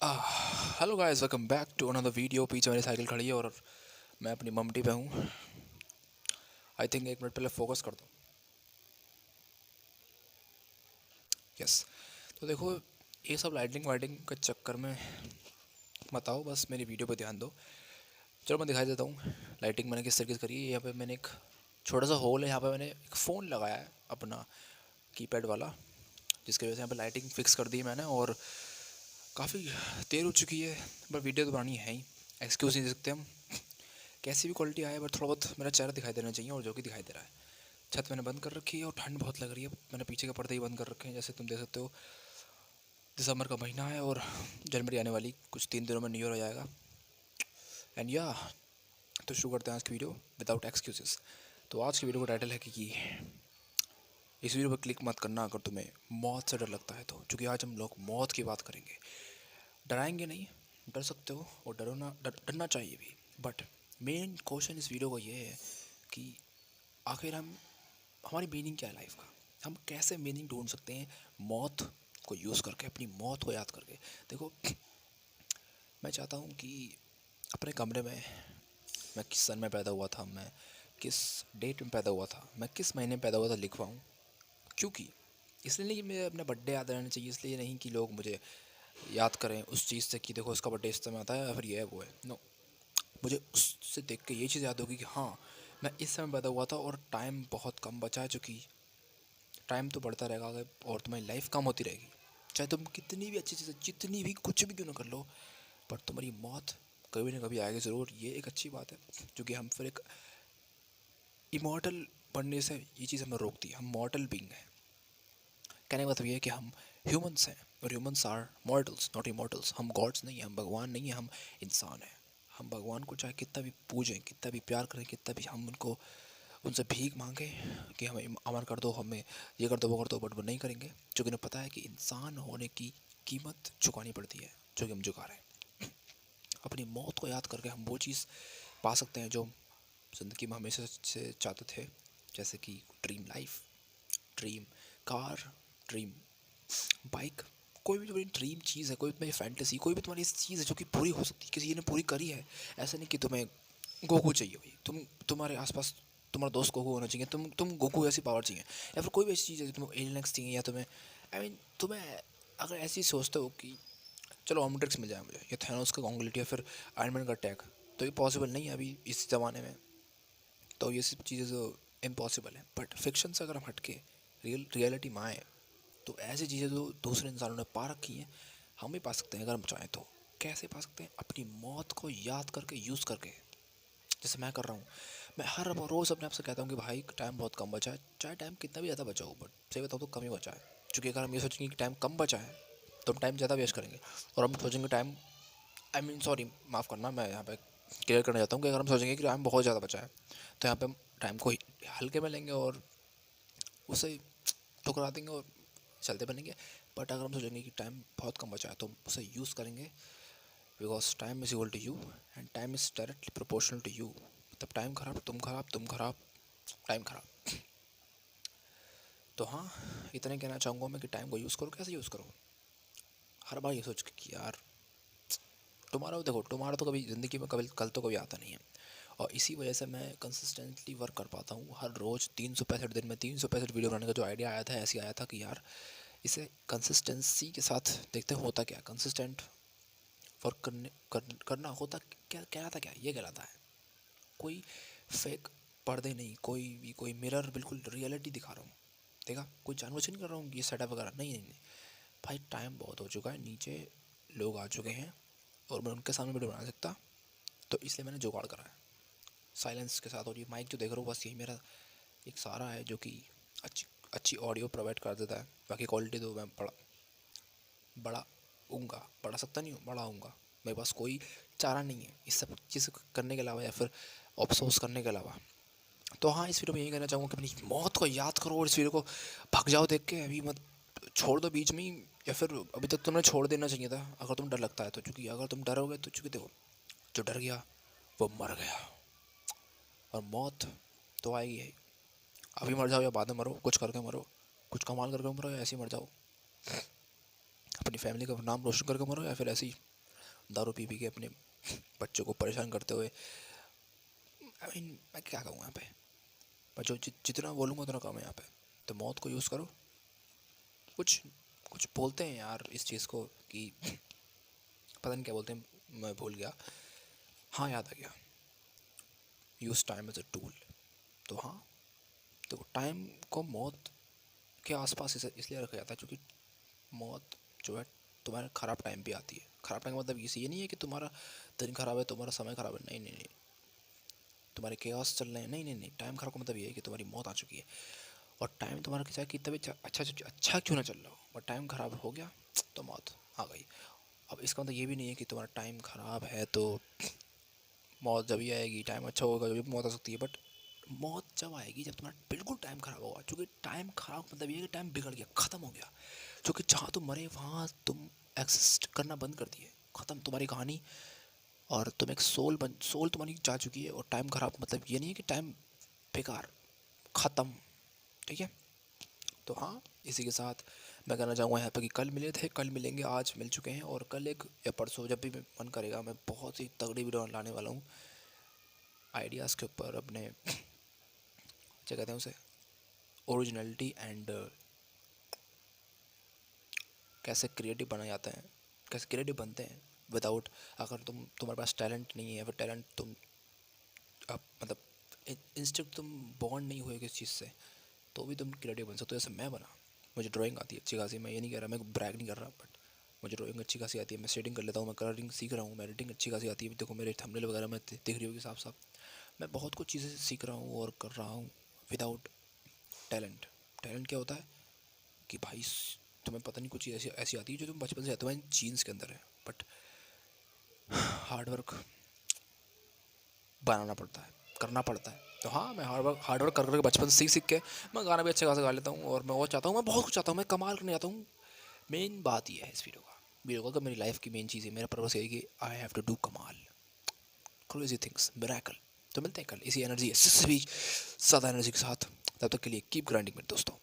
Hello guys, welcome back to another video. पीछे मेरी cycle खड़ी है और मैं अपनी मम्मी पे हूँ। आई थिंक एक मिनट पहले फोकस कर दो। यस। तो देखो, ये सब लाइटिंग वाइटिंग के चक्कर में मत आओ, बस मेरी वीडियो पे ध्यान दो। चलो मैं दिखाई देता हूँ लाइटिंग मैंने किस तरीके से करी है। यहाँ पे मैंने एक छोटा सा होल है, यहाँ पे मैंने एक फ़ोन लगाया है अपना कीपैड वाला, जिसकी वजह से यहाँ पे लाइटिंग फिक्स कर दी है मैंने। और काफ़ी देर हो चुकी है, पर वीडियो तो बनानी है ही, एक्सक्यूज़ नहीं दे सकते हम। कैसी भी क्वालिटी आए, बट थोड़ा बहुत मेरा चेहरा दिखाई देना चाहिए, और जो कि दिखाई दे रहा है। छत मैंने बंद कर रखी है और ठंड बहुत लग रही है। मैंने पीछे के पर्दे ही बंद कर रखे हैं, जैसे तुम देख सकते हो। दिसंबर का महीना है और जनवरी आने वाली, कुछ 3 दिनों में न्यू ईयर हो जाएगा। एंड या, तो शुरू करते हैं आज की वीडियो विदाउट एक्सक्यूजेस। तो आज की वीडियो का टाइटल है कि इस वीडियो पर क्लिक मत करना अगर तुम्हें मौत से डर लगता है तो, क्योंकि आज हम लोग मौत की बात करेंगे। डराएंगे नहीं, डर सकते हो और डरना चाहिए भी। बट मेन क्वेश्चन इस वीडियो को ये है कि आखिर हमारी मीनिंग क्या है लाइफ का। हम कैसे मीनिंग ढूंढ सकते हैं मौत को यूज़ करके, अपनी मौत को याद करके। देखो, मैं चाहता हूँ कि अपने कमरे में मैं किस सन में पैदा हुआ था, मैं किस डेट में पैदा हुआ था, मैं किस महीने में पैदा हुआ था लिखवाऊँ। क्योंकि इसलिए नहीं कि मुझे अपना बर्थडे याद रहना चाहिए, इसलिए नहीं कि लोग मुझे याद करें उस चीज़ से कि देखो उसका बर्थडे इस समय आता है या फिर ये है वो है। नो, मुझे उससे देख के ये चीज़ याद होगी कि हाँ, मैं इस समय पैदा हुआ था और टाइम बहुत कम बचा है। चूँकि टाइम तो बढ़ता रहेगा आगे और तुम्हारी लाइफ कम होती रहेगी, चाहे तुम कितनी भी अच्छी चीज़ें, जितनी भी कुछ भी क्यों ना कर लो, पर तुम्हारी मौत कभी ना कभी आएगी ज़रूर। ये एक अच्छी बात है, क्योंकि हम फिर एक इमॉर्टल बनने से ये चीज़ हमें रोकती है। हम मॉर्टल बींग हैं। कहने का मतलब ये है कि हम ह्यूमंस हैं, और humans are mortals not immortals. हम गॉड्स नहीं हैं, हम भगवान नहीं हैं, हम इंसान हैं। हम भगवान को चाहे कितना भी पूजें, कितना भी प्यार करें, कितना भी हम उनको उनसे भीख मांगे कि हमें अमर कर दो, हमें ये कर दो वो कर दो, बट वो नहीं करेंगे, क्योंकि उन्हें पता है कि इंसान होने की कीमत चुकानी पड़ती है, जो कि हम चुका रहे हैं। अपनी मौत को याद करके हम वो चीज़ पा सकते हैं जो ज़िंदगी में हमेशा से चाहते थे, जैसे कि dream life, dream car, dream bike. कोई भी तुम्हारी ड्रीम चीज़ है, कोई भी तुम्हारी फैंटेसी, कोई भी तुम्हारी चीज़ है जो कि पूरी हो सकती है, किसी ने पूरी करी है। ऐसा नहीं कि तुम्हें गोकू चाहिए भाई, तुम्हारे आसपास तुम्हारा दोस्त गोकू होना चाहिए, तुम गोकू ऐसी पावर चाहिए, या फिर कोई भी ऐसी चीज़ है तुम्हें एलियंस चाहिए, या तुम्हें तुम्हें अगर ऐसी सोचते हो कि चलो ऑमट्रिक्स मिल जाए मुझे, या थैनोस का गॉन्गलिटी, या फिर आयरन मैन का अटैक, तो ये पॉसिबल नहीं है अभी इस ज़माने में। तो ये सब चीज़ें तो इम्पॉसिबल है। बट फिक्शन से अगर हम हटके रियलिटी में आए, तो ऐसी चीज़ें जो दूसरे इंसानों ने पा रखी हैं, हम भी पा सकते हैं अगर हम चाहें तो। कैसे पा सकते हैं? अपनी मौत को याद करके, यूज़ करके, जैसे मैं कर रहा हूँ। मैं हर रोज़ अपने आप से कहता हूँ कि भाई टाइम बहुत कम बचा है, चाहे टाइम कितना भी ज़्यादा बचा हो, बट सही बताऊँ तो कम ही बचा है। क्योंकि अगर हम ये सोचेंगे कि टाइम कम बचा है, तो हम टाइम ज़्यादा वेस्ट करेंगे। और हम सोचेंगे टाइम, सॉरी, माफ़ करना, मैं यहाँ पे क्लियर करना चाहता हूँ कि अगर हम सोचेंगे कि टाइम बहुत ज़्यादा बचा है, तो यहाँ पे हम टाइम को हल्के में लेंगे और उसे ठुकरा देंगे और चलते बनेंगे। बट अगर हम सोचेंगे कि टाइम बहुत कम बचा है, तो हम उसे यूज़ करेंगे, because time is equal to you and time is directly proportional to you. तब टाइम खराब, तुम खराब, टाइम खराब। तो हाँ, इतने कहना चाहूँगा मैं कि टाइम को यूज़ करो। कैसे यूज़ करो? हर बार ये सोच के कि यार तुम्हारा, देखो तुम्हारा तो कभी ज़िंदगी में कभी कल तो कभी आता नहीं है। और इसी वजह से मैं कंसिस्टेंटली वर्क कर पाता हूँ। हर रोज़ 365 दिन में 365 वीडियो बनाने का जो आइडिया आया था, ऐसे आया था कि यार इसे कंसिस्टेंसी के साथ देखते हैं होता क्या। कंसिस्टेंट वर्क करना होता क्या, कहलाता क्या, ये कहलाता है कोई फेक पर्दे नहीं, कोई मिरर, बिल्कुल रियलिटी दिखा रहा हूँ। देखा, कोई जानबूझ के नहीं कर रहा हूँ ये सेटअप वगैरह, नहीं नहीं नहीं भाई, टाइम बहुत हो चुका है, नीचे लोग आ चुके हैं और मैं उनके सामने वीडियो बना सकता, तो इसलिए मैंने जुगाड़ करा है साइलेंस के साथ। और ये माइक जो देख रहा हूँ, बस यही मेरा एक सहारा है जो कि अच्छी अच्छी ऑडियो प्रोवाइड कर देता है। बाकी क्वालिटी तो मैं बड़ा ऊँगा, बढ़ा सकता नहीं हूँ, बढ़ाऊँगा। मेरे पास कोई चारा नहीं है इस सब चीज़ करने के अलावा, या फिर अफसोस करने के अलावा। तो हाँ, इस वीडियो में यही कहना चाहूँगा कि अपनी मौत को याद करो और इस वीडियो को भग जाओ देख के, अभी मत छोड़ दो बीच में ही, या फिर अभी तक तुमने छोड़ देना चाहिए था अगर तुम डर लगता है तो। चूँकि अगर तुम डरोगे तो, चूँकि देखो, जो डर गया वो मर गया, और मौत तो आएगी है। अभी मर जाओ या बाद में मरो, कुछ करके मरो, कुछ कमाल करके मरो, या ऐसे ही मर जाओ, अपनी फैमिली का नाम रोशन करके मरो, या फिर ऐसे ही दारू पी के अपने बच्चों को परेशान करते हुए, मैं क्या कहूँ यहाँ पे, मैं जो जितना बोलूँगा उतना कम है यहाँ पे। तो मौत को यूज़ करो। कुछ कुछ बोलते हैं यार इस चीज़ को कि पता नहीं क्या बोलते हैं, मैं भूल गया। हाँ, याद आ गया, use time as a tool. तो हाँ, तो टाइम को मौत के आसपास इसलिए रखा जाता है क्योंकि मौत जो है तुम्हारे ख़राब टाइम पे आती है। ख़राब टाइम का मतलब ये नहीं है कि तुम्हारा दिन ख़राब है, तुम्हारा समय ख़राब है, नहीं नहीं नहीं, तुम्हारे केओस चल रहे हैं, नहीं नहीं नहीं, टाइम ख़राब का मतलब ये है कि तुम्हारी मौत आ चुकी है। और टाइम तुम्हारा चाहे कितना भी अच्छा क्यों ना चल रहा हो, बट टाइम ख़राब हो गया तो मौत आ गई। अब इसका मतलब ये भी नहीं है कि तुम्हारा टाइम ख़राब है तो मौत जब ही आएगी, टाइम अच्छा होगा जब भी मौत आ सकती है। बट मौत जब आएगी जब तुम्हारा बिल्कुल टाइम ख़राब होगा, क्योंकि टाइम ख़राब मतलब ये है कि टाइम बिगड़ गया, ख़त्म हो गया। क्योंकि जहाँ तुम मरे वहाँ तुम एग्जिस्ट करना बंद कर दिए, ख़त्म तुम्हारी कहानी। और तुम एक सोल तुम्हारी जा चुकी है। और टाइम ख़राब मतलब ये नहीं है कि टाइम बेकार, ख़त्म, ठीक है। तो हाँ, इसी के साथ मैं कहना चाहूँगा यहाँ पे कि कल मिले थे, कल मिलेंगे, आज मिल चुके हैं। और कल एक या परसों जब भी मन करेगा मैं बहुत ही तगड़ी वीडियो लाने वाला हूँ आइडियाज़ के ऊपर, अपने क्या कहते हैं उसे, ओरिजिनलिटी एंड कैसे क्रिएटिव बना जाता है, कैसे क्रिएटिव बनते हैं विदाउट, अगर तुम्हारे पास टैलेंट नहीं है, फिर टैलेंट तुम मतलब इंस्टिंक्ट तुम बॉन्ड नहीं हुए किस चीज़ से, तो भी तुम क्रिएटिव बन सकते हो। जैसे मैं बना, मुझे ड्राइंग आती है अच्छी खासी, मैं ये नहीं कह रहा, मैं ब्रैग नहीं कर रहा, बट मुझे ड्राइंग अच्छी खासी आती है। मैं शेडिंग कर लेता हूँ, मैं कलरिंग सीख रहा हूँ, मैं एडिटिंग अच्छी खासी आती है। देखो मेरे थंबनेल वगैरह में दिख रही होगी साफ साफ, मैं बहुत कुछ चीज़ें सीख रहा हूँ और कर रहा हूँ विदाउट टैलेंट। टैलेंट क्या होता है कि भाई तुम्हें पता नहीं कुछ चीज़ ऐसी ऐसी आती है जो तुम बचपन से तुम्हारे जीन्स के अंदर है, बट हार्ड वर्क बनाना पड़ता है, करना पड़ता है। तो हाँ, मैं हार्ड वर्क कर करके बचपन से सीख सीख के मैं गाना भी अच्छे खासा गा लेता हूँ। और मैं और चाहता हूँ, मैं बहुत कुछ चाहता हूँ, मैं कमाल करने जाता हूँ। मेन बात ये है इस वीडियो का मेरी लाइफ की मेन चीज़ है, मेरा पर्पस है कि आई हैव टू डू कमाल, क्रेजी थिंग्स, मिरेकल। तो मिलते हैं कल इसी एनर्जी, इससे भी ज़्यादा एनर्जी के साथ। तब तक के लिए कीप ग्राइंडिंग मेरे दोस्तों।